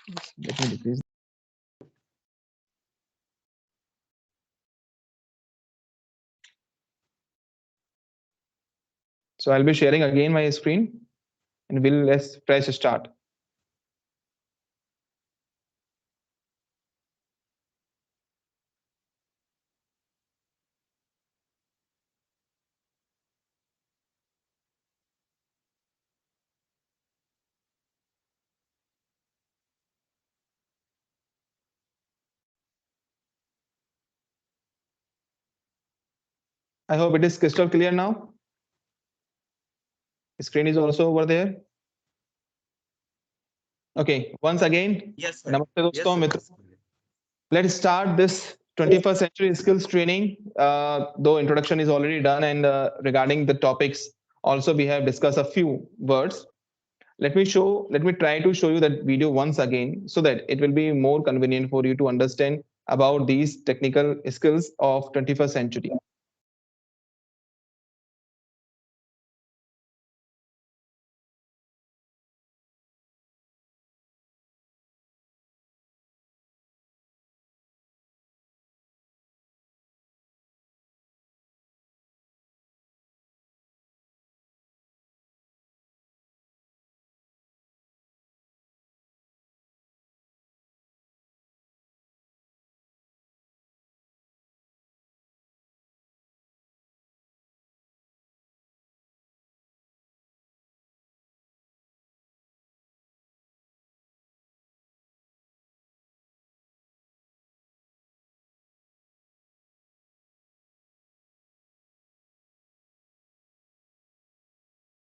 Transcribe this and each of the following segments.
Let me decrease. So I'll be sharing again my screen and let's press start. I hope it is crystal clear now. The screen is also over there. Okay, once again, Yes, sir. namaste Yes, दोस्तों sir. मित्रों. Let's start this 21st century skills training. Though introduction is already done, and regarding the topics, also we have discussed a few words. Let me try to show you that video once again so that it will be more convenient for you to understand about these technical skills of 21st century.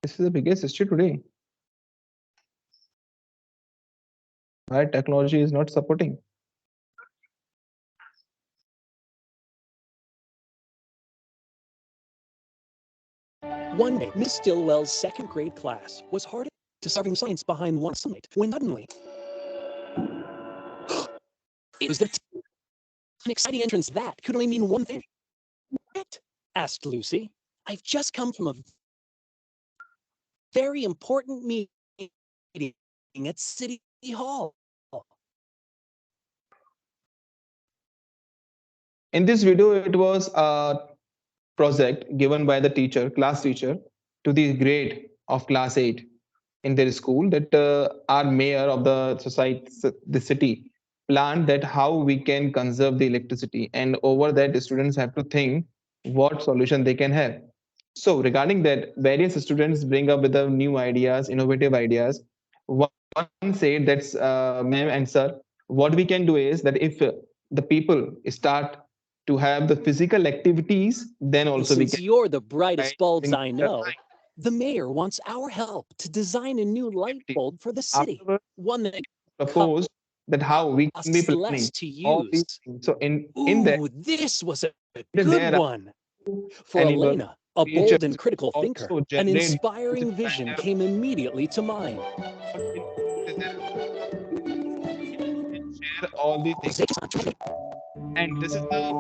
This is the biggest issue today. Why technology is not supporting. One day, Miss Stillwell's second grade class was hard discovering science behind one sunlight when suddenly it was an exciting entrance that could only mean one thing. What? Asked Lucy. I've just come from a very important meeting at City Hall. In this video, it was a project given by the teacher, class teacher, to the grade of class 8 in their school that our mayor of the society, the city, planned that how we can conserve the electricity. And over that, the students have to think what solution they can have. So regarding that, various students bring up with the new ideas, innovative ideas. One said that's, ma'am and sir, what we can do is that if the people start to have the physical activities, then also we Since can. you're the brightest bulbs I know, the mayor wants our help to design a new light bulb for the city. Afterwards, One that propose that how we can be costs planning less to all these use. things. So in that, Ooh, this was a there good are one. For animals, Elena, a creatures bold and critical thinker, also an generate inspiring vision came immediately to mind. share all these things. And this is the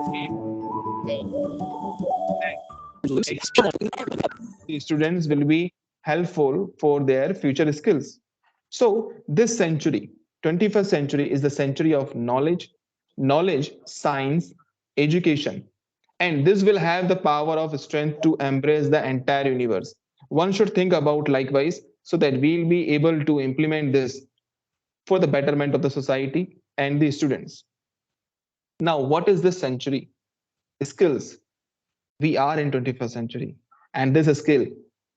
the students will be helpful for their future skills. So this century, 21st century, is the century of knowledge, science, education. And this will have the power of strength to embrace the entire universe. One should think about likewise so that we'll be able to implement this for the betterment of the society and the students. Now, what is this century? Skills. We are in 21st century, and this skill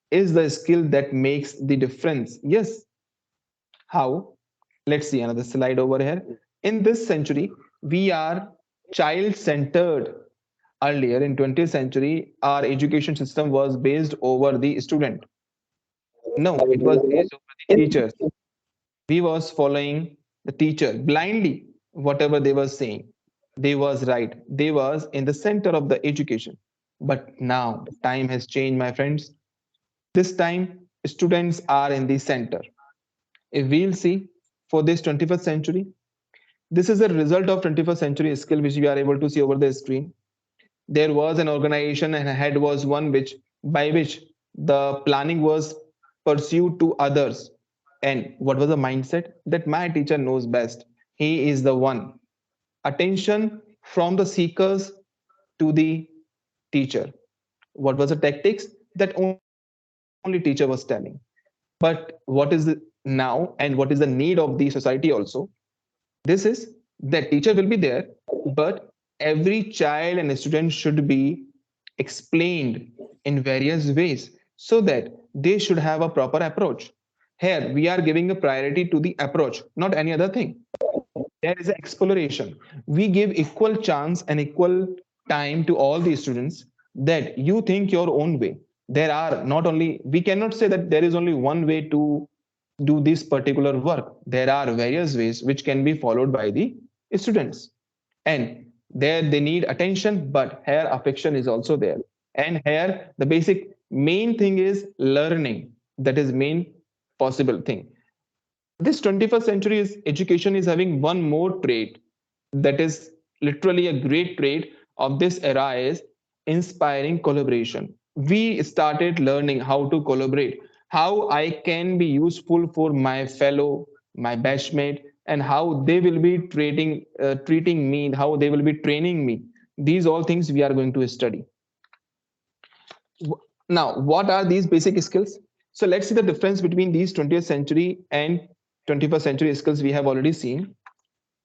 is the skill that makes the difference. Yes. How? Let's see another slide over here. In this century, we are child centered. Earlier in 20th century, our education system was based over the student. No, it was based over the teachers. We was following the teacher blindly. Whatever they were saying, they was right. They was in the center of the education. But now time has changed, my friends. This time students are in the center. If we'll see for this 21st century, this is a result of 21st century skill which we are able to see over the screen. There was an organization and head was one which by which the planning was pursued to others. And what was the mindset? That my teacher knows best. He is the one. Attention from the seekers to the teacher. What was the tactics? That only teacher was telling. But what is the now and what is the need of the society also? This is that teacher will be there, but every child and student should be explained in various ways so that they should have a proper approach. Here, we are giving a priority to the approach, not any other thing. There is an exploration. We give equal chance and equal time to all the students that you think your own way. There are not only, we cannot say that there is only one way to do this particular work. There are various ways which can be followed by the students. And there they need attention, but here affection is also there. And here the basic main thing is learning. That is main possible thing. This 21st century is education is having one more trait that is literally a great trait of this era is inspiring collaboration. We started learning how to collaborate, how I can be useful for my fellow, my batchmate, and how they will be treating me, how they will be training me. These all things we are going to study. Now, what are these basic skills? So let's see the difference between these 20th century and 21st century skills we have already seen.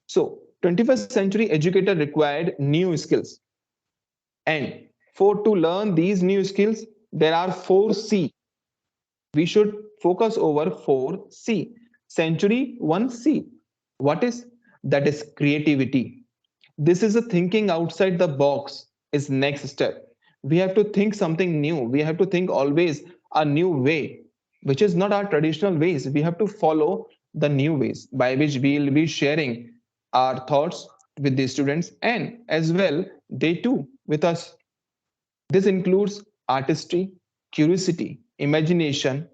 So 21st century educator required new skills. And for to learn these new skills, there are 4C. We should focus over 4C. Century 1C. What is? That is creativity. This is a thinking outside the box is next step. We have to think something new. We have to think always a new way, which is not our traditional ways. We have to follow the new ways by which we will be sharing our thoughts with the students and as well they too with us. This includes artistry, curiosity, imagination,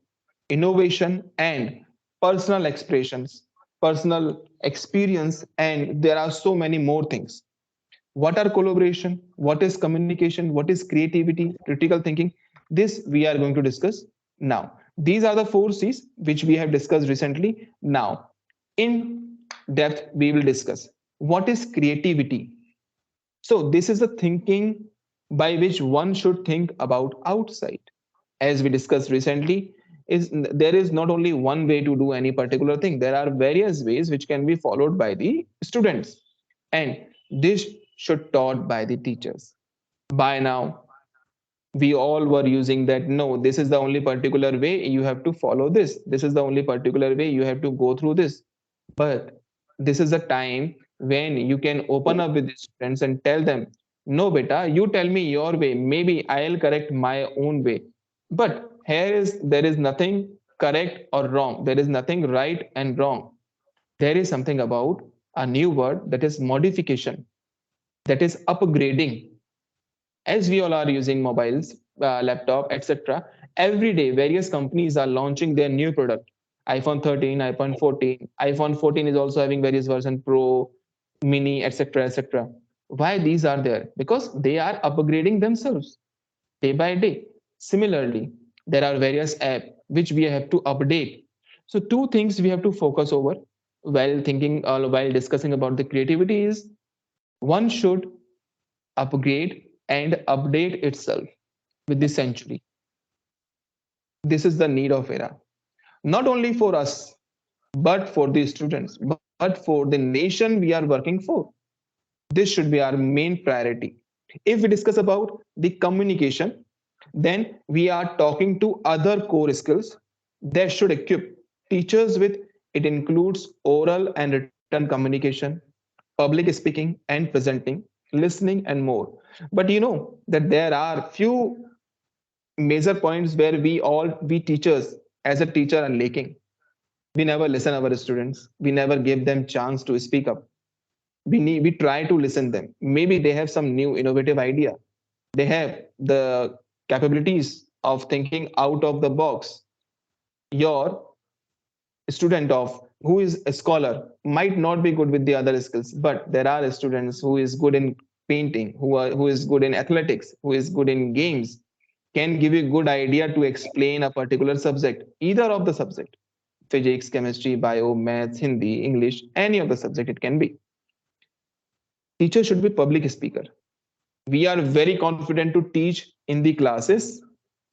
innovation, and personal expressions, personal experience, and there are so many more things. What are collaboration? What is communication? What is creativity, critical thinking? This we are going to discuss now. These are the 4 C's which we have discussed recently. Now, in depth, we will discuss what is creativity. So, this is the thinking by which one should think about outside. As we discussed recently, is there is not only one way to do any particular thing. There are various ways which can be followed by the students, and this should taught by the teachers. By now, we all were using that. No, this is the only particular way you have to follow this. This is the only particular way you have to go through this. But this is a time when you can open up with the students and tell them, no, beta, you tell me your way. Maybe I'll correct my own way. But here is there is nothing correct or wrong. There is nothing right and wrong. There is something about a new word that is modification, that is upgrading. As we all are using mobiles, laptop, etc., every day various companies are launching their new product. iPhone 13, iPhone 14. iPhone 14 is also having various version Pro, Mini, etc., etc. Why these are there? Because they are upgrading themselves day by day. Similarly, there are various apps which we have to update. So two things we have to focus over while thinking or while discussing about the creativity is one should upgrade and update itself with the century. This is the need of era, not only for us, but for the students, but for the nation we are working for. This should be our main priority. If we discuss about the communication, then we are talking to other core skills that should equip teachers with. It includes oral and written communication, public speaking and presenting, listening, and more. But you know that there are few major points where we teachers as a teacher are lacking. We never listen our students. We never give them chance to speak up. We try to listen them. Maybe they have some new innovative idea. They have the capabilities of thinking out of the box. Your student of who is a scholar might not be good with the other skills, but there are students who is good in painting, who is good in athletics, who is good in games, can give you good idea to explain a particular subject, either of the subject. physics, chemistry, bio, maths, Hindi, English, any of the subject it can be. Teacher should be public speaker. We are very confident to teach in the classes,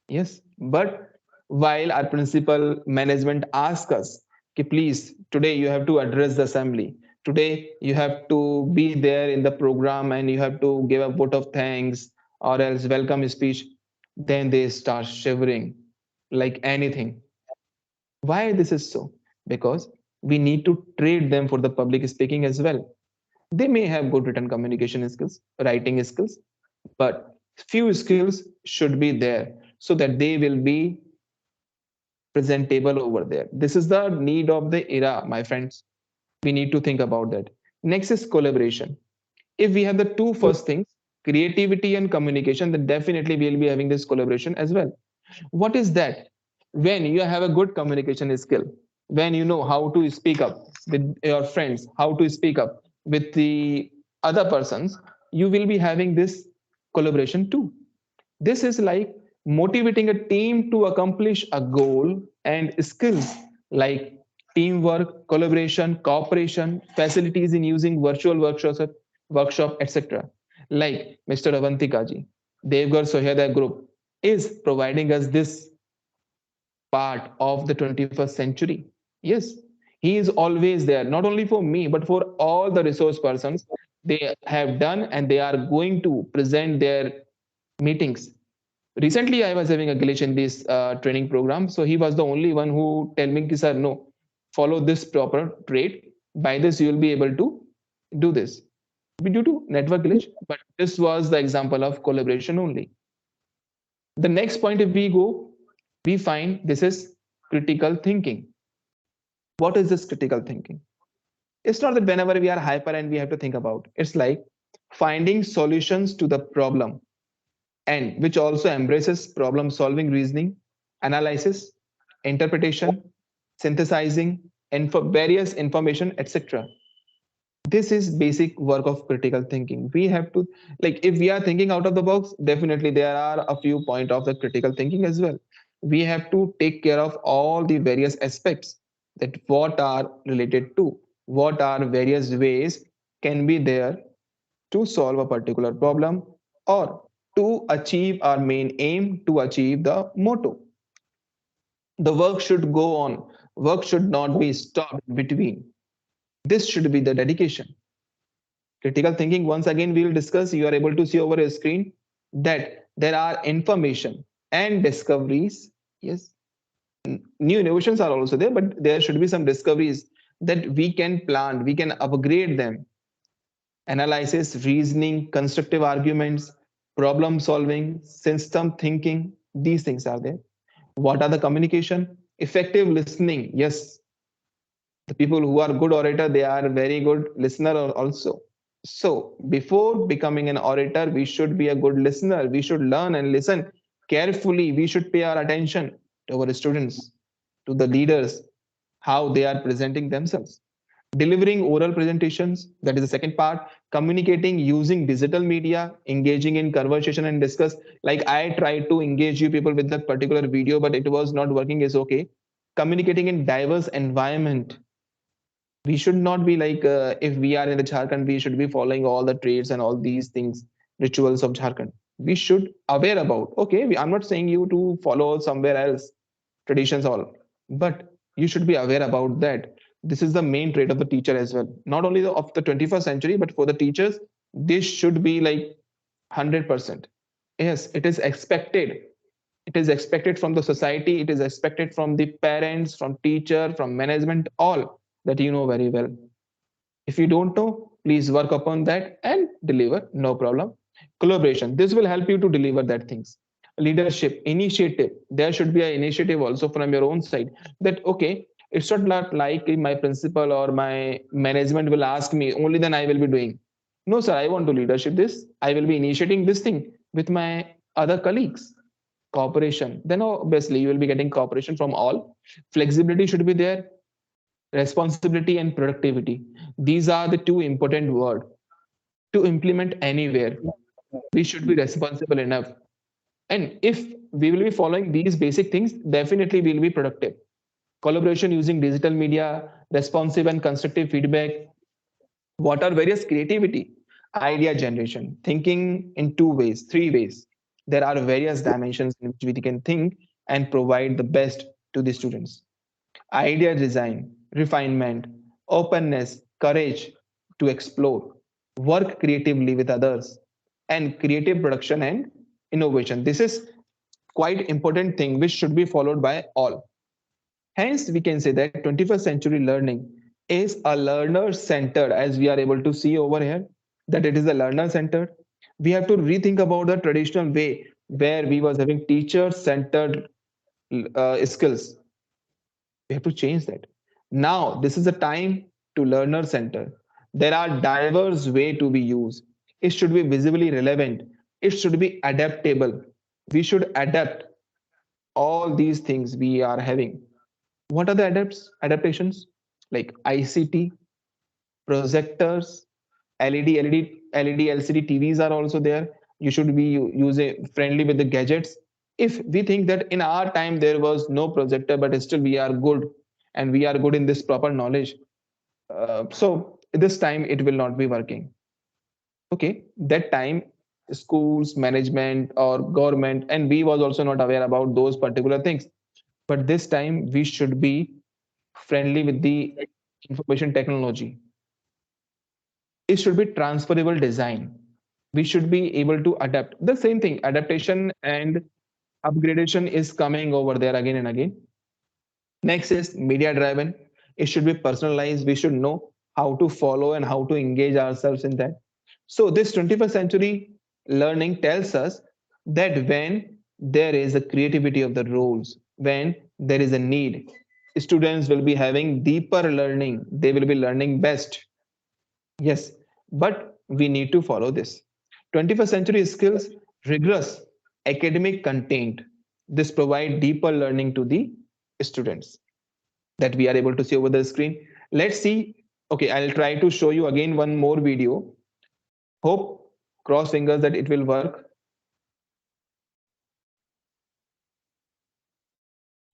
yes, but while our principal management asks us, okay, please, today you have to address the assembly. Today you have to be there in the program and you have to give a vote of thanks or else welcome speech. Then they start shivering like anything. Why this is so? Because we need to trade them for the public speaking as well. They may have good written communication skills, writing skills, but few skills should be there so that they will be presentable over there. This is the need of the era, my friends. We need to think about that. Next is collaboration. If we have the two first things, creativity and communication, then definitely we'll be having this collaboration as well. What is that? When you have a good communication skill, when you know how to speak up with your friends, how to speak up with the other persons, you will be having this collaboration too. This is like motivating a team to accomplish a goal, and skills like teamwork, collaboration, cooperation, facilities in using virtual workshop, etc. Like Mr. Avantikaji, Devgar Soheda Group is providing us this part of the 21st century. Yes, he is always there, not only for me, but for all the resource persons. They have done and they are going to present their meetings. Recently, I was having a glitch in this training program. So he was the only one who tell me, sir, no, follow this proper trade. By this, you will be able to do this. Due to network glitch, but this was the example of collaboration only. The next point, if we go, we find this is critical thinking. What is this critical thinking? It's not that whenever we are hyper and we have to think about, it's like finding solutions to the problem, and which also embraces problem solving reasoning, analysis, interpretation, synthesizing, and for various information, etc. This is basic work of critical thinking. We have to, like, if we are thinking out of the box, definitely there are a few point of the critical thinking as well. We have to take care of all the various aspects, that what are related to, what are various ways can be there to solve a particular problem, or to achieve our main aim, to achieve the motto. The work should go on. Work should not be stopped between. This should be the dedication. Critical thinking, once again, we will discuss. You are able to see over a screen that there are information and discoveries. Yes, new innovations are also there, but there should be some discoveries that we can plan, we can upgrade them. Analysis, reasoning, constructive arguments, problem solving, system thinking, these things are there. What are the communication? Effective listening. Yes, the people who are good orator, they are very good listener also. So before becoming an orator, we should be a good listener. We should learn and listen carefully. We should pay our attention to our students, to the leaders, how they are presenting themselves. Delivering oral presentations, that is the second part. Communicating using digital media, engaging in conversation and discuss. Like I tried to engage you people with that particular video, but it was not working, is okay. Communicating in diverse environment. We should not be like, if we are in the Jharkhand, we should be following all the trades and all these things, rituals of Jharkhand. We should aware about, okay, I'm not saying you to follow somewhere else traditions all, but you should be aware about that. This is the main trait of the teacher as well, not only of the 21st century, but for the teachers, this should be like 100%. Yes, it is expected. It is expected from the society, it is expected from the parents, from teacher, from management, all, that you know very well. If you don't know, please work upon that and deliver, no problem. Collaboration, this will help you to deliver that things. Leadership, initiative, there should be an initiative also from your own side, that okay, it's not like my principal or my management will ask me only, then I will be doing. No sir, I want to leadership this, I will be initiating this thing with my other colleagues. Cooperation, then obviously you will be getting cooperation from all. Flexibility should be there. Responsibility and productivity, these are the two important words to implement anywhere. We should be responsible enough, and if we will be following these basic things, definitely we'll be productive. collaboration using digital media, responsive and constructive feedback. What are various creativity? Idea generation, thinking in two ways, three ways. There are various dimensions in which we can think and provide the best to the students. Idea design, refinement, openness, courage to explore, work creatively with others, and creative production and innovation. This is quite important thing which should be followed by all. Hence, we can say that 21st century learning is a learner centered, as we are able to see over here, that it is a learner centered. We have to rethink about the traditional way where we was having teacher centered skills. We have to change that. Now, this is a time to learner center. There are diverse way to be used. It should be visibly relevant. It should be adaptable. We should adapt all these things we are having. What are the adaptations? Like ICT, projectors, LED, LCD TVs are also there. You should be using friendly with the gadgets. If we think that in our time there was no projector, but still we are good and we are good in this proper knowledge, so this time it will not be working. Okay, that time schools, management, or government, and we was also not aware about those particular things. But this time we should be friendly with the information technology. It should be transferable design. We should be able to adapt. The same thing, adaptation and upgradation is coming over there again and again. Next is media driven. It should be personalized. We should know how to follow and how to engage ourselves in that. So, this 21st century learning tells us that when there is a creativity of the roles, when there is a need, students will be having deeper learning. They will be learning best. Yes, but we need to follow this. 21st century skills, rigorous academic content. This provide deeper learning to the students that we are able to see over the screen. Let's see. Okay, I'll try to show you again one more video. Hope, cross fingers that it will work.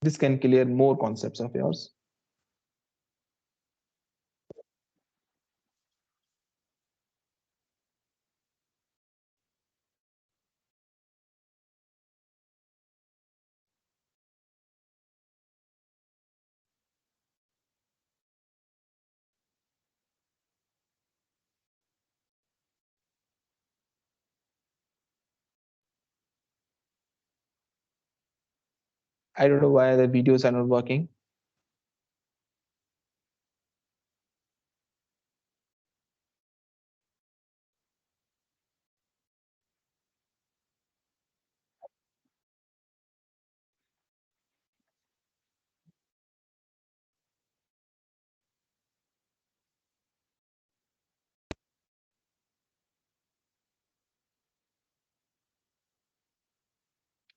This can clear more concepts of yours. I don't know why the videos are not working.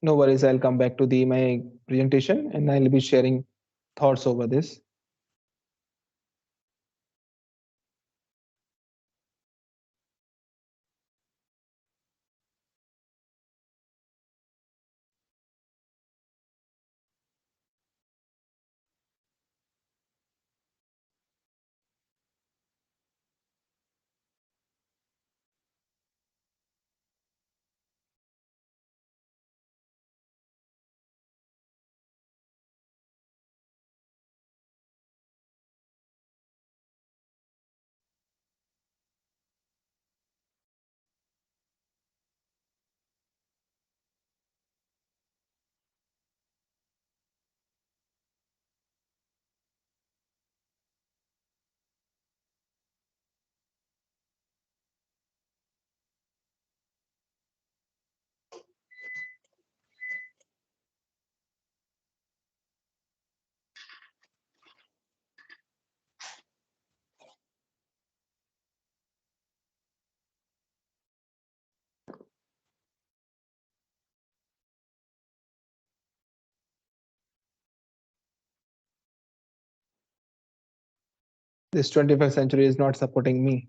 No worries, I'll come back to the my presentation and I'll be sharing thoughts over this. This 21st century is not supporting me.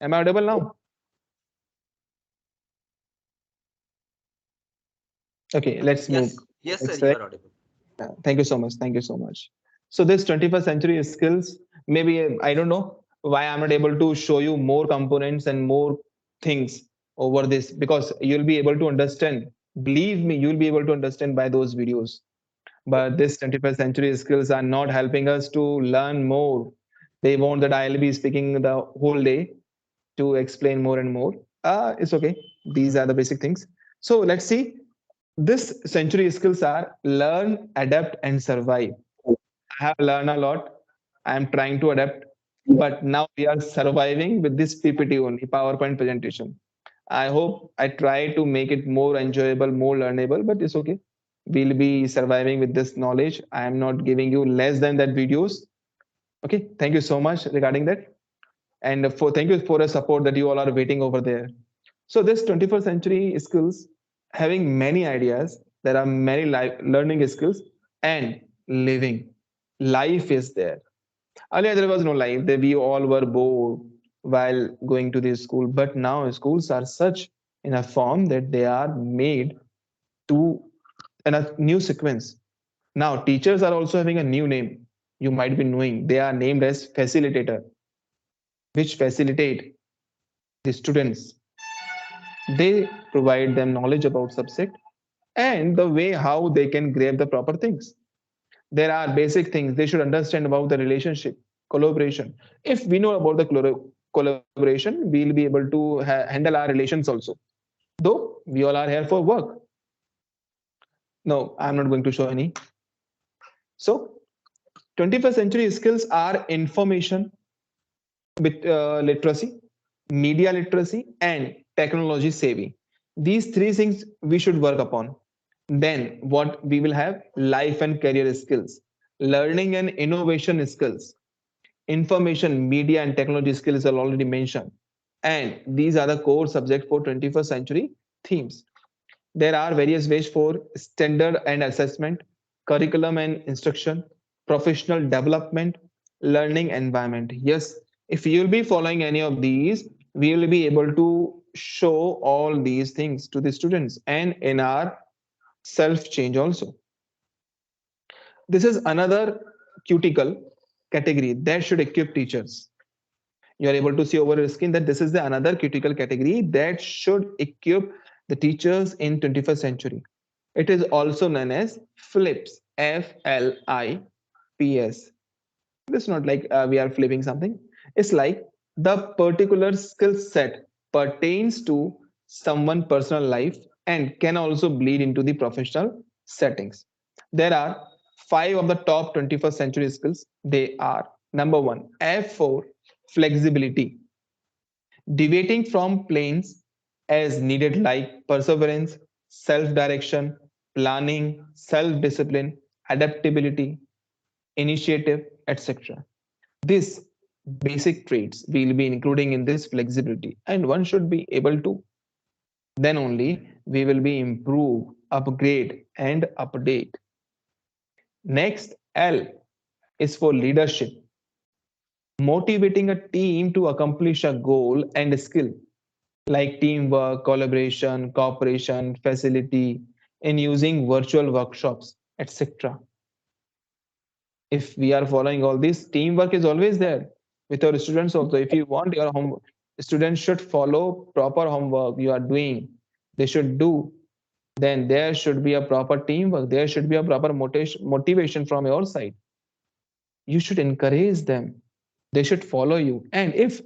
Am I audible now? Okay, let's move. Yes, yes, sir, Next. you are audible. Thank you so much. Thank you so much. So this 21st century skills, maybe I don't know why I'm not able to show you more components and more things over this, because you'll be able to understand. Believe me, you'll be able to understand by those videos. But this 21st century skills are not helping us to learn more. They want that I'll be speaking the whole day to explain more and more. It's okay. These are the basic things. So let's see. This century skills are learn, adapt, and survive. I have learned a lot. I'm trying to adapt, but now we are surviving with this PPT only, PowerPoint presentation. I hope I try to make it more enjoyable, more learnable, but it's okay. We'll be surviving with this knowledge. I am not giving you less than that videos. Okay, thank you so much regarding that. And for thank you for the support that you all are waiting over there. So this 21st century skills having many ideas, there are many learning skills and living. Life is there. Earlier there was no life. We all were bored while going to the school. But now schools are such in a form that they are made to in a new sequence. Now teachers are also having a new name. You might be knowing. They are named as facilitator, which facilitate the students. They provide them knowledge about subject and the way how they can grab the proper things. There are basic things they should understand about the relationship, collaboration. If we know about the collaboration, we'll be able to handle our relations also. Though we all are here for work. No, I'm not going to show any. So 21st century skills are information literacy, media literacy, and technology savvy. These three things we should work upon. Then, what we will have life and career skills, learning and innovation skills, information, media, and technology skills are already mentioned. And these are the core subject for 21st century themes. There are various ways for standard and assessment, curriculum and instruction, professional development, learning environment. Yes, if you'll be following any of these, we will be able to show all these things to the students and in our self change also. This is another cuticle category that should equip teachers. You are able to see over your screen that this is the another critical category that should equip the teachers in 21st century. It is also known as flips, FLIPS. It's not like we are flipping something. It's like the particular skill set pertains to someone personal life and can also bleed into the professional settings. There are five of the top 21st century skills. They are number one, F4, flexibility, deviating from planes as needed, like perseverance, self direction, planning, self discipline, adaptability, initiative, etc. These basic traits will be including in this flexibility, and one should be able to. Then only we will be improve, upgrade, and update. Next, L is for leadership, motivating a team to accomplish a goal and skill like teamwork, collaboration, cooperation, facility, in using virtual workshops, etc. If we are following all this, teamwork is always there with our students also. If you want your home students should follow proper homework you are doing, they should do, then there should be a proper teamwork, there should be a proper motivation from your side. You should encourage them, they should follow you, and if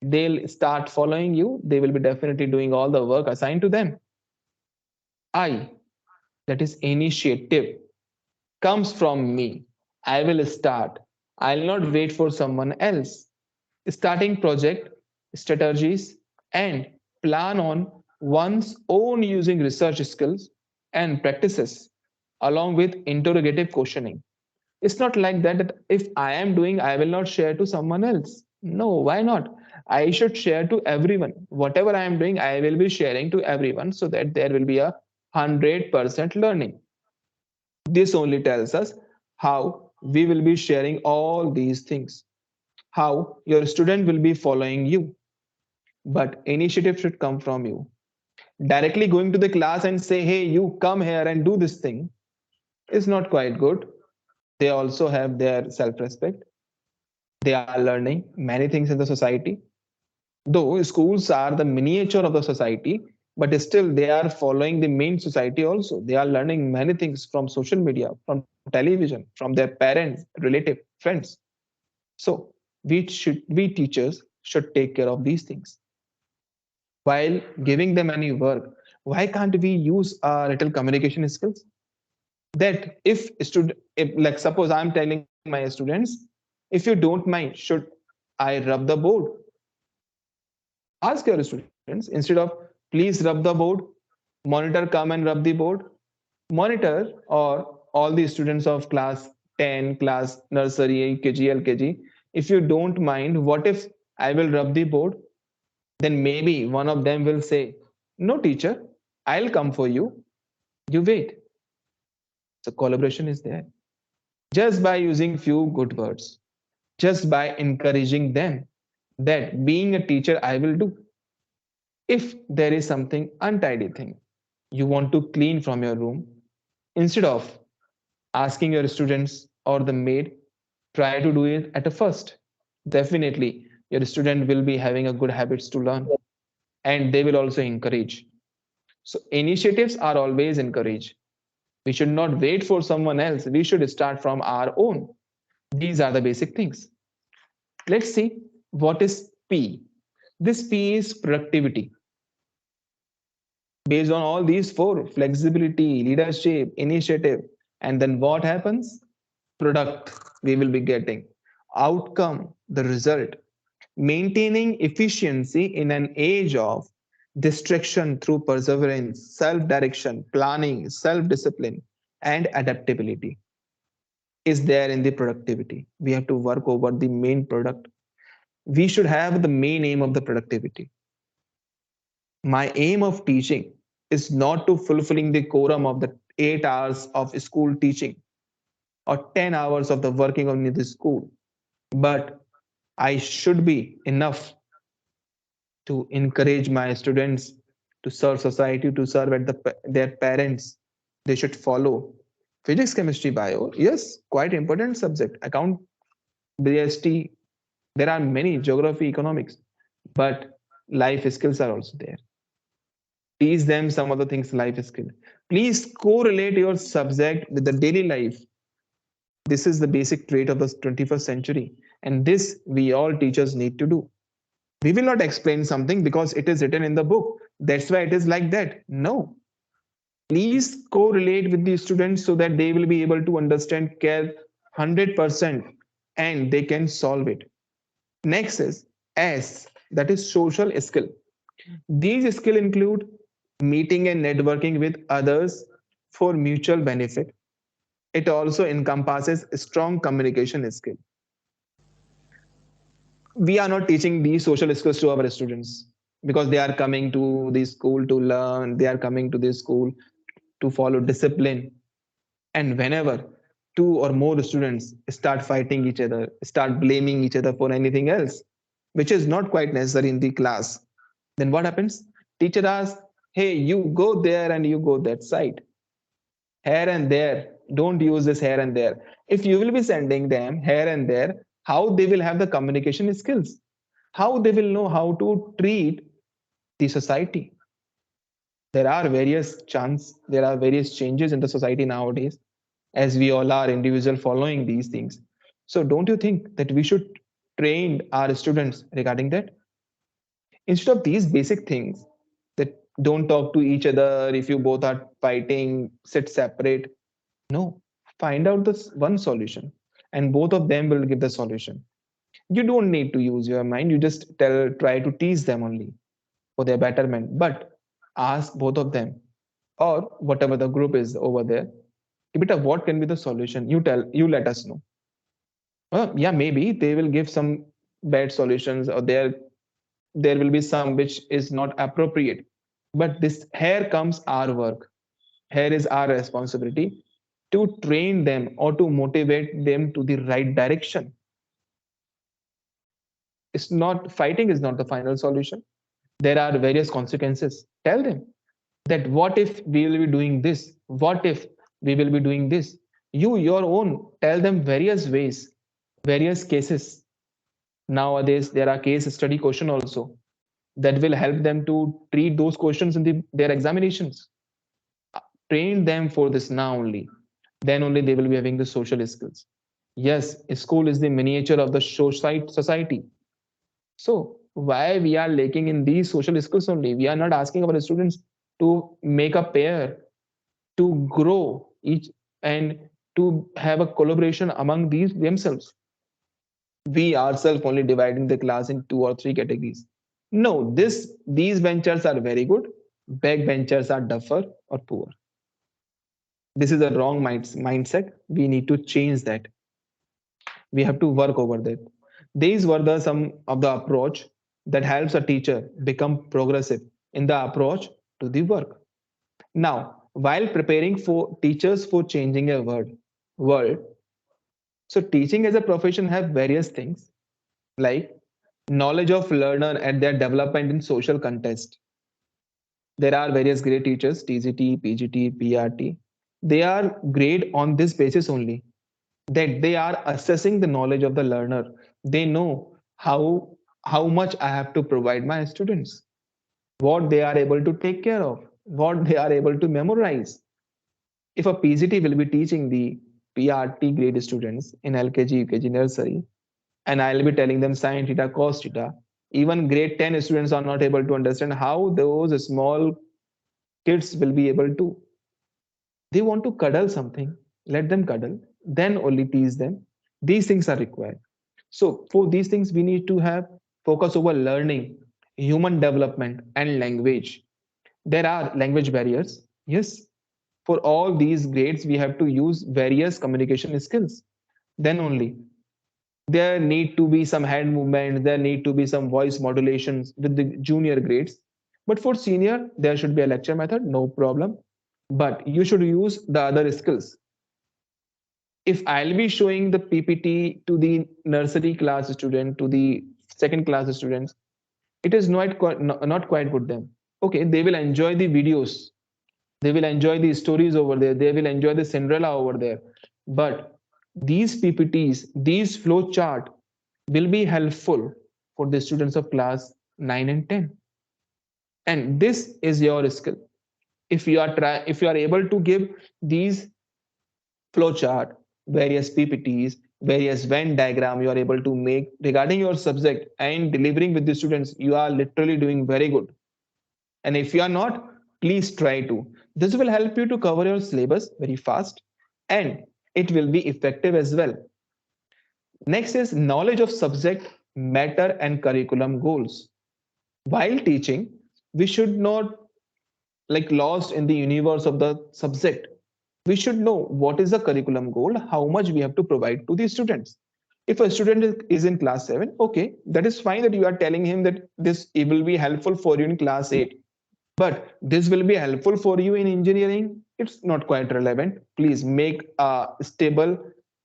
they'll start following you, they will be definitely doing all the work assigned to them. I, that is initiative, comes from me. I will start. I'll not wait for someone else. Starting project, strategies, and plan on one's own using research skills and practices, along with interrogative questioning. It's not like that if I am doing, I will not share to someone else. No, why not? I should share to everyone. Whatever I am doing, I will be sharing to everyone so that there will be a 100% learning. This only tells us how we will be sharing all these things, how your student will be following you. but initiative should come from you. Directly going to the class and say, hey, you come here and do this thing is not quite good. They also have their self respect. They are learning many things in the society. Though schools are the miniature of the society, but still they are following the main society also. They are learning many things from social media, from television, from their parents, relative, friends. So we teachers should take care of these things. While giving them any work, why can't we use a little communication skills? That if like suppose I'm telling my students, if you don't mind, should I rub the board? Ask your students instead of please rub the board, monitor come and rub the board. Monitor or all the students of class 10, class nursery, KG, LKG. If you don't mind, what if I will rub the board? Then maybe one of them will say, no, teacher, I'll come for you. You wait. So collaboration is there. Just by using few good words, just by encouraging them that being a teacher, I will do. If there is something untidy thing you want to clean from your room, instead of asking your students or the maid, try to do it at a first. Definitely, your student will be having a good habits to learn and they will also encourage. So initiatives are always encouraged. We should not wait for someone else. We should start from our own. These are the basic things. Let's see what is P. This P is productivity. Based on all these four, flexibility, leadership, initiative, and then what happens? Product we will be getting. Outcome, the result. Maintaining efficiency in an age of distraction through perseverance, self direction, planning, self discipline, and adaptability is there in the productivity. We have to work over the main product. We should have the main aim of the productivity. My aim of teaching is not to fulfilling the quorum of the 8 hours of school teaching or 10 hours of the working on the school, but I should be enough to encourage my students to serve society, to serve at their parents. They should follow physics, chemistry, bio. Yes, quite important subject. Account, BST. There are many geography, economics, but life skills are also there. Teach them some other things, life skill. Please correlate your subject with the daily life. This is the basic trait of the 21st century, and this we all teachers need to do. We will not explain something because it is written in the book. That's why it is like that. No. Please correlate with the students so that they will be able to understand care 100% and they can solve it. Next is S, that is social skill. These skills include meeting and networking with others for mutual benefit. It also encompasses strong communication skill. We are not teaching these social skills to our students because they are coming to the school to learn, they are coming to the school to follow discipline. And whenever two or more students start fighting each other, start blaming each other for anything else, which is not quite necessary in the class, then what happens? Teacher asks, hey, you go there and you go that side. Here and there. Don't use this here and there. If you will be sending them here and there, how they will have the communication skills? How they will know how to treat the society? There are various changes in the society nowadays, as we all are individual following these things. So don't you think that we should train our students regarding that? Instead of these basic things that don't talk to each other, if you both are fighting, sit separate. No, find out this one solution and both of them will give the solution. You don't need to use your mind. You just try to tease them only for their betterment. But ask both of them or whatever the group is over there, Ibita, what can be the solution? You let us know. Yeah, maybe they will give some bad solutions or there will be some which is not appropriate. But this here comes our work. Here is our responsibility to train them or to motivate them to the right direction. It's not fighting is not the final solution. There are various consequences. Tell them that what if we will be doing this? What if we will be doing this? You, your own, tell them various ways, various cases. Nowadays, there are case study question also that will help them to treat those questions in their examinations. Train them for this now only. Then only they will be having the social skills. Yes, school is the miniature of the society. So why we are lacking in these social skills only? We are not asking our students to make a pair, to grow each and to have a collaboration among these themselves. We ourselves only dividing the class in two or three categories. No, these ventures are very good. Backbenchers are duffer or poor. This is a wrong mindset. We need to change that. We have to work over that. These were the some of the approach that helps a teacher become progressive in the approach to the work. Now, while preparing for teachers for changing a world, so teaching as a profession have various things like knowledge of learner and their development in social context. There are various great teachers, TGT, PGT, PRT. They are great on this basis only that they are assessing the knowledge of the learner. They know how much I have to provide my students, what they are able to take care of, what they are able to memorize. If a PGT will be teaching the PRT grade students in LKG, UKG, nursery, and I'll be telling them sine theta, cos theta, even grade 10 students are not able to understand how those small kids will be able to. They want to cuddle something, let them cuddle, then only tease them. These things are required. So for these things, we need to have focus over learning, human development, and language. There are language barriers. Yes, for all these grades, we have to use various communication skills. Then only there need to be some hand movements, there need to be some voice modulations with the junior grades. But for senior, there should be a lecture method, no problem. But you should use the other skills. If I'll be showing the PPT to the nursery class student, to the second class students, it is not quite good them. Okay, they will enjoy the videos, they will enjoy the stories over there, they will enjoy the Cinderella over there. But these PPTs, these flow chart will be helpful for the students of class 9 and 10. And this is your skill. If you are able to give these flowchart, various PPTs, various Venn diagram you are able to make regarding your subject and delivering with the students, you are literally doing very good. And if you are not, please try to. This will help you to cover your syllabus very fast and it will be effective as well. Next is knowledge of subject matter and curriculum goals. While teaching, we should not like lost in the universe of the subject. We should know what is the curriculum goal, how much we have to provide to the students. If a student is in class 7, okay, that is fine that you are telling him that this it will be helpful for you in class 8, but this will be helpful for you in engineering. It's not quite relevant. Please make a stable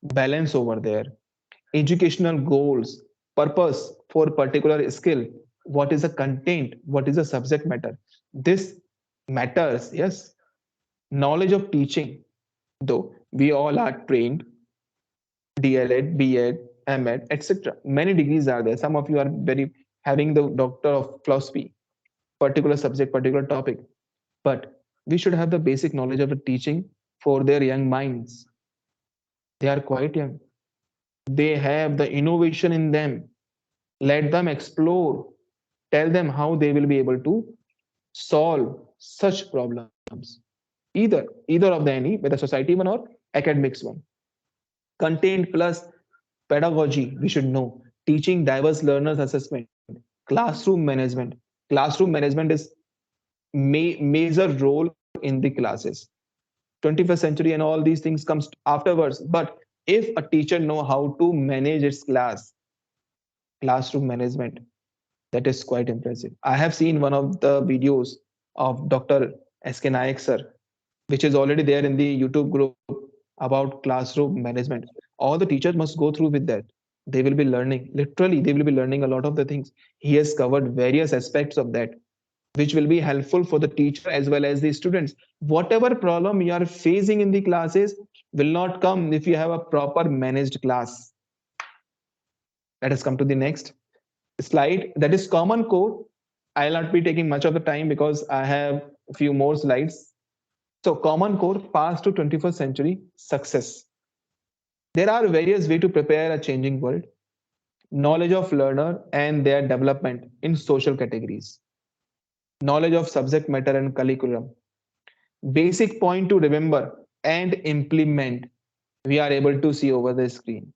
balance over there. Educational goals, purpose for particular skill, what is the content, what is the subject matter. This matters, yes. Knowledge of teaching, though we all are trained, DLED, BEd, MEd, etc. Many degrees are there. Some of you are very having the doctor of philosophy, particular subject, particular topic. But we should have the basic knowledge of the teaching for their young minds. They are quite young. They have the innovation in them. Let them explore. Tell them how they will be able to solve such problems. Either of the any, whether society one or academics one. Content plus pedagogy, we should know. Teaching diverse learners assessment, classroom management. Classroom management is major role in the classes. 21st century and all these things comes afterwards. But if a teacher know how to manage its classroom management, that is quite impressive. I have seen one of the videos of Dr. S.K. Nayak sir, which is already there in the YouTube group about classroom management. All the teachers must go through with that. They will be learning, literally, they will be learning a lot of the things. He has covered various aspects of that. which will be helpful for the teacher as well as the students. Whatever problem you are facing in the classes will not come if you have a proper managed class. Let us come to the next slide, that is common core. I'll not be taking much of the time because I have a few more slides. So common core, past to 21st century success. There are various ways to prepare a changing world. Knowledge of learner and their development in social categories. Knowledge of subject matter and curriculum. Basic point to remember and implement. We are able to see over the screen.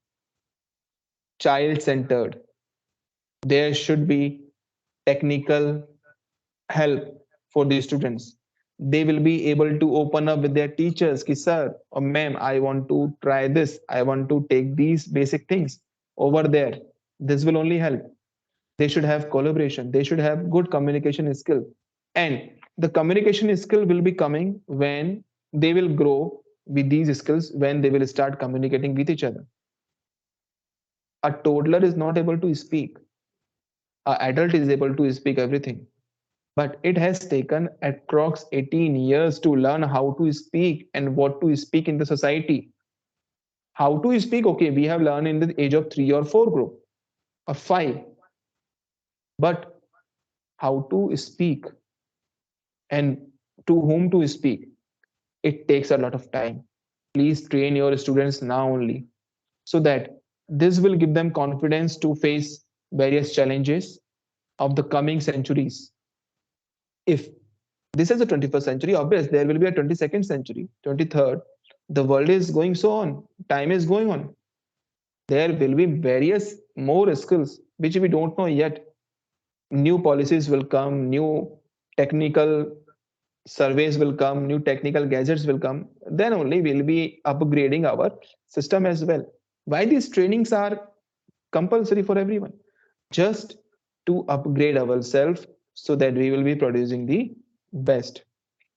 Child centered. There should be technical help for the students. They will be able to open up with their teachers ki sir or ma'am, I want to try this, I want to take these basic things over there. This will only help. They should have collaboration, they should have good communication skill, and the communication skill will be coming when they will grow with these skills, when they will start communicating with each other. A toddler is not able to speak, a adult is able to speak everything, but it has taken approx 18 years to learn how to speak and what to speak in the society. How to speak, okay, we have learned in the age of 3 or 4 group or 5, but how to speak and to whom to speak, it takes a lot of time. Please train your students now only, so that this will give them confidence to face various challenges of the coming centuries. If this is the 21st century, obvious there will be a 22nd century, 23rd. The world is going so on, time is going on. There will be various more skills which we don't know yet. New policies will come, new technical surveys will come, new technical gadgets will come. Then only we'll be upgrading our system as well. Why these trainings are compulsory for everyone? Just to upgrade ourselves so that we will be producing the best.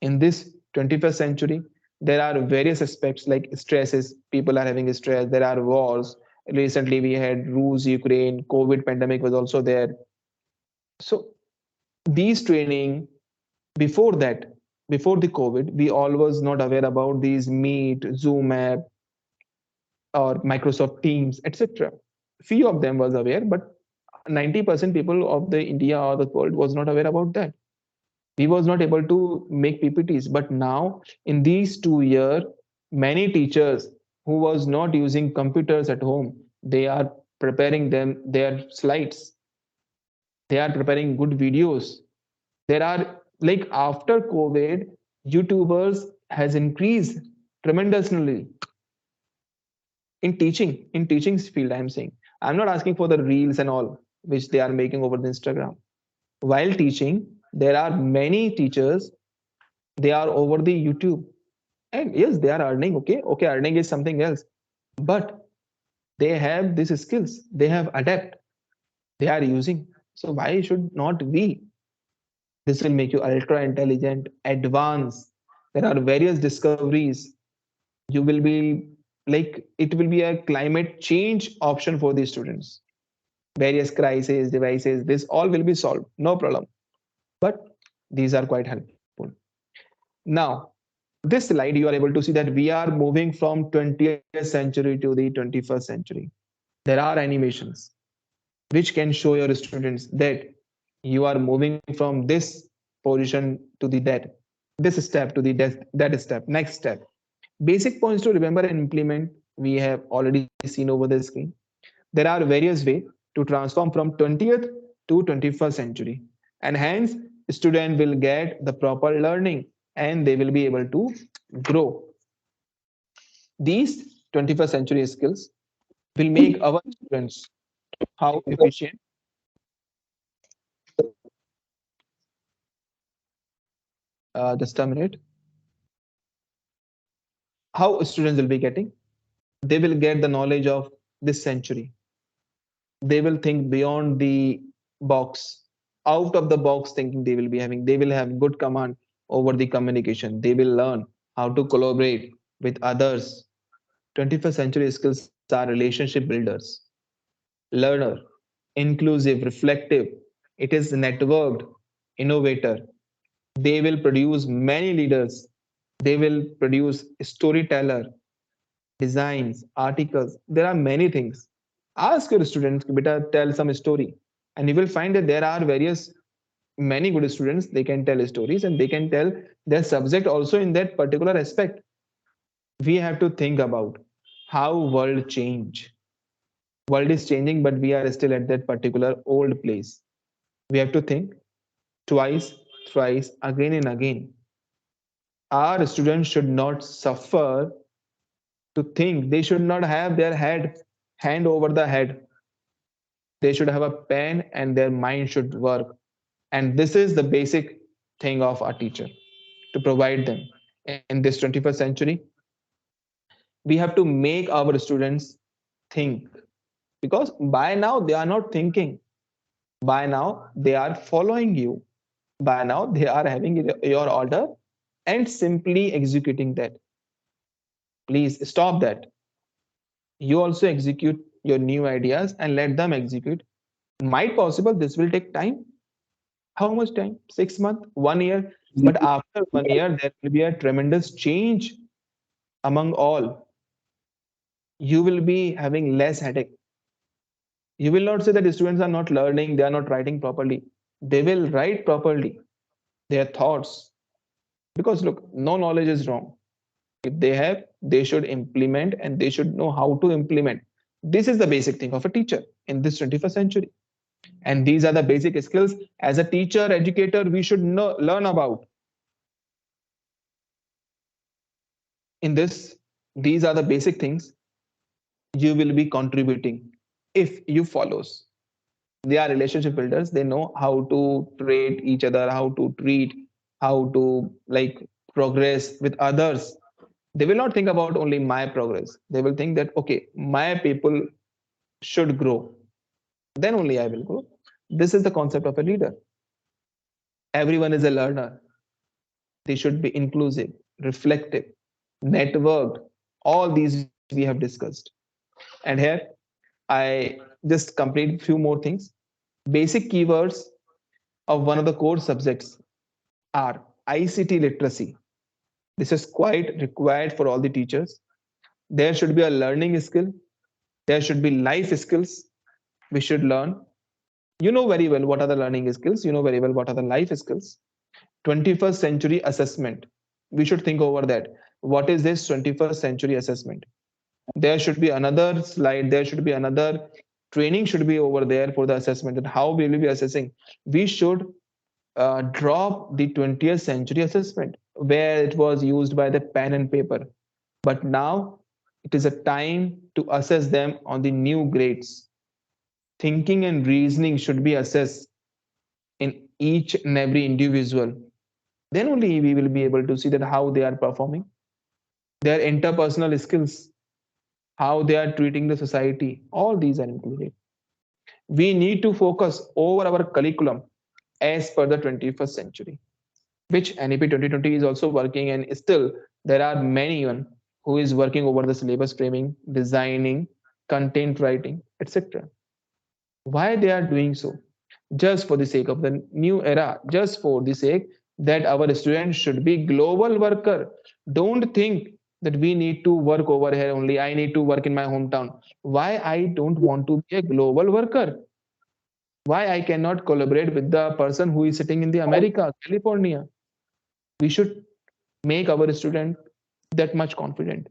In this 21st century, there are various aspects like stresses. People are having stress. There are wars. Recently, we had Rus, Ukraine, COVID pandemic was also there. So these training before that, before the COVID, we all was not aware about these Meet, Zoom app, or Microsoft Teams, etc. Few of them was aware, but 90% people of the India or the world was not aware about that. We was not able to make ppts, but now in these 2 years, many teachers who was not using computers at home, they are preparing them their slides, they are preparing good videos. There are, like, after COVID, youtubers has increased tremendously in teaching field. I'm saying, I'm not asking for the reels and all which they are making over the Instagram. While teaching, there are many teachers, they are over the YouTube. And yes, they are earning. Okay, earning is something else, but they have these skills, they have adapt, they are using. So why should not we? This will make you ultra intelligent, advanced. There are various discoveries. You will be, like, it will be a climate change option for the students. Various crises, devices, this all will be solved, no problem. But these are quite helpful. Now, this slide, you are able to see that we are moving from 20th century to the 21st century. There are animations which can show your students that you are moving from this position to the that, this step to the that step, next step. Basic points to remember and implement, we have already seen over the screen. There are various ways to transform from 20th to 21st century, and hence student will get the proper learning and they will be able to grow. These 21st century skills will make our students how efficient. Just a minute. How students will be getting? They will get the knowledge of this century. They will think beyond the box, out of the box thinking they will be having. They will have good command over the communication. They will learn how to collaborate with others. 21st century skills are relationship builders, learner, inclusive, reflective. It is networked. innovator. They will produce many leaders. They will produce storyteller, designs, articles. There are many things. Ask your students, beta, tell some story. And you will find that there are various many good students. They can tell stories and they can tell their subject also in that particular aspect. We have to think about how world change. World is changing, but we are still at that particular old place. We have to think twice, thrice, again and again. Our students should not suffer to think. They should not have their head hand over the head. They should have a pen and their mind should work. And this is the basic thing of a teacher to provide them in this 21st century. We have to make our students think because by now they are not thinking. By now they are following you. By now they are having your order and simply executing that. Please stop that. You also execute your new ideas and let them execute. Might possible this will take time. How much time? 6 months, 1 year. But after 1 year, there will be a tremendous change among all. You will be having less headache. You will not say that the students are not learning, they are not writing properly. They will write properly their thoughts. Because look, no knowledge is wrong. If they have, they should implement and they should know how to implement. This is the basic thing of a teacher in this 21st century. And these are the basic skills as a teacher, educator, we should know, learn about. In this, these are the basic things you will be contributing if you follows. They are relationship builders. They know how to treat each other, how to treat, how to like progress with others. They will not think about only my progress. They will think that okay, my people should grow. Then only I will grow. This is the concept of a leader. Everyone is a learner. They should be inclusive, reflective, networked. All these we have discussed. And here I just complete few more things. Basic keywords of one of the core subjects are ICT literacy. This is quite required for all the teachers. There should be a learning skill. There should be life skills we should learn. You know very well what are the learning skills. You know very well what are the life skills. 21st century assessment. We should think over that. What is this 21st century assessment? There should be another slide. There should be another training should be over there for the assessment. And how we will be assessing? We should drop the 20th century assessment where it was used by the pen and paper. But now it is a time to assess them on the new grades. Thinking and reasoning should be assessed in each and every individual. Then only we will be able to see that how they are performing, their interpersonal skills, how they are treating the society. All these are included. We need to focus over our curriculum as per the 21st century, which NEP 2020 is also working, and still there are many one who is working over the syllabus framing, designing, content writing, etc. Why they are doing so? Just for the sake of the new era, just for the sake that our students should be global worker. Don't think that we need to work over here only. I need to work in my hometown. Why I don't want to be a global worker? Why I cannot collaborate with the person who is sitting in the America, California? We should make our student that much confident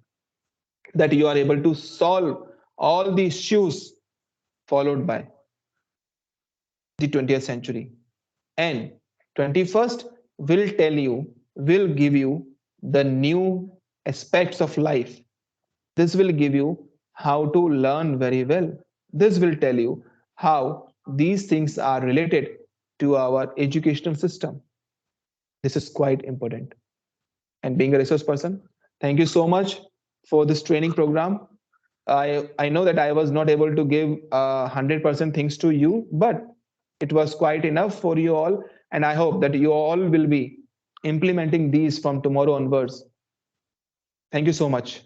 that you are able to solve all the issues followed by the 20th century. And 21st will tell you, will give you the new aspects of life. This will give you how to learn very well. This will tell you how these things are related to our educational system. This is quite important. And being a resource person, thank you so much for this training program. I know that I was not able to give 100% things to you, but it was quite enough for you all. And I hope that you all will be implementing these from tomorrow onwards. Thank you so much.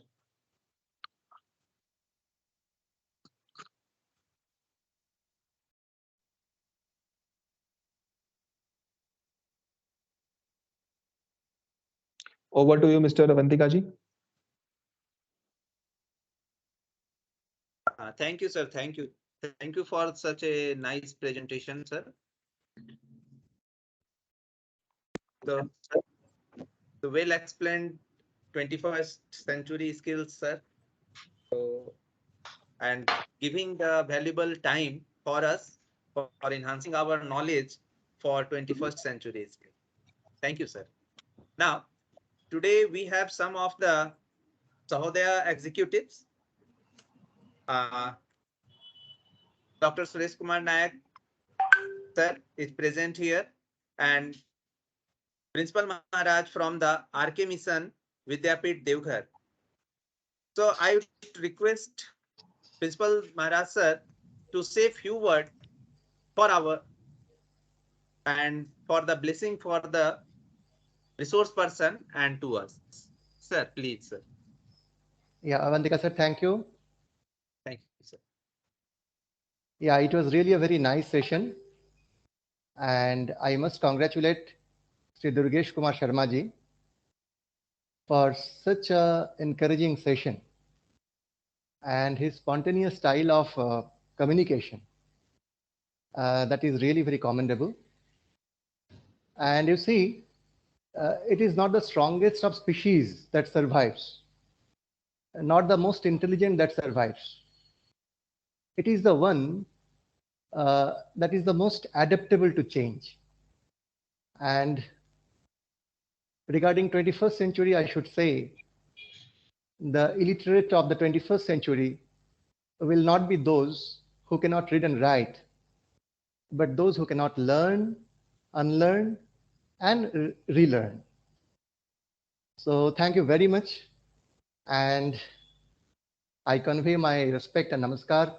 Over to you, Mr. Avantikaji. Thank you, sir. Thank you. Thank you for such a nice presentation, sir. The, the well explained 21st century skills, sir, and giving the valuable time for us for enhancing our knowledge for 21st century skills. Thank you, sir. Now, today we have some of the Sahodaya executives. Uh, Dr. Suresh Kumar Nayak, sir, is present here, and Principal Maharaj from the RK Mission Vidyapit Devghar. So I would request Principal Maharaj sir to say few words for our and for the blessing for the resource person and to us. Sir, please, sir. Yeah, Avantika sir, thank you. Thank you, sir. Yeah, it was really a very nice session. And I must congratulate Sri Durgesh Kumar Sharma ji for such a encouraging session and his spontaneous style of communication. That is really very commendable. And you see, it is not the strongest of species that survives, not the most intelligent that survives. It is the one that is the most adaptable to change. And regarding 21st century, I should say the illiterate of the 21st century will not be those who cannot read and write, but those who cannot learn, unlearn, and relearn. So thank you very much. And I convey my respect and namaskar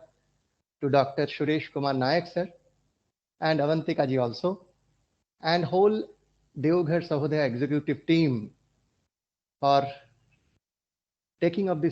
to Dr. Suresh Kumar Nayak sir and Avantika ji also, and whole Devghar Sahodaya executive team for taking up this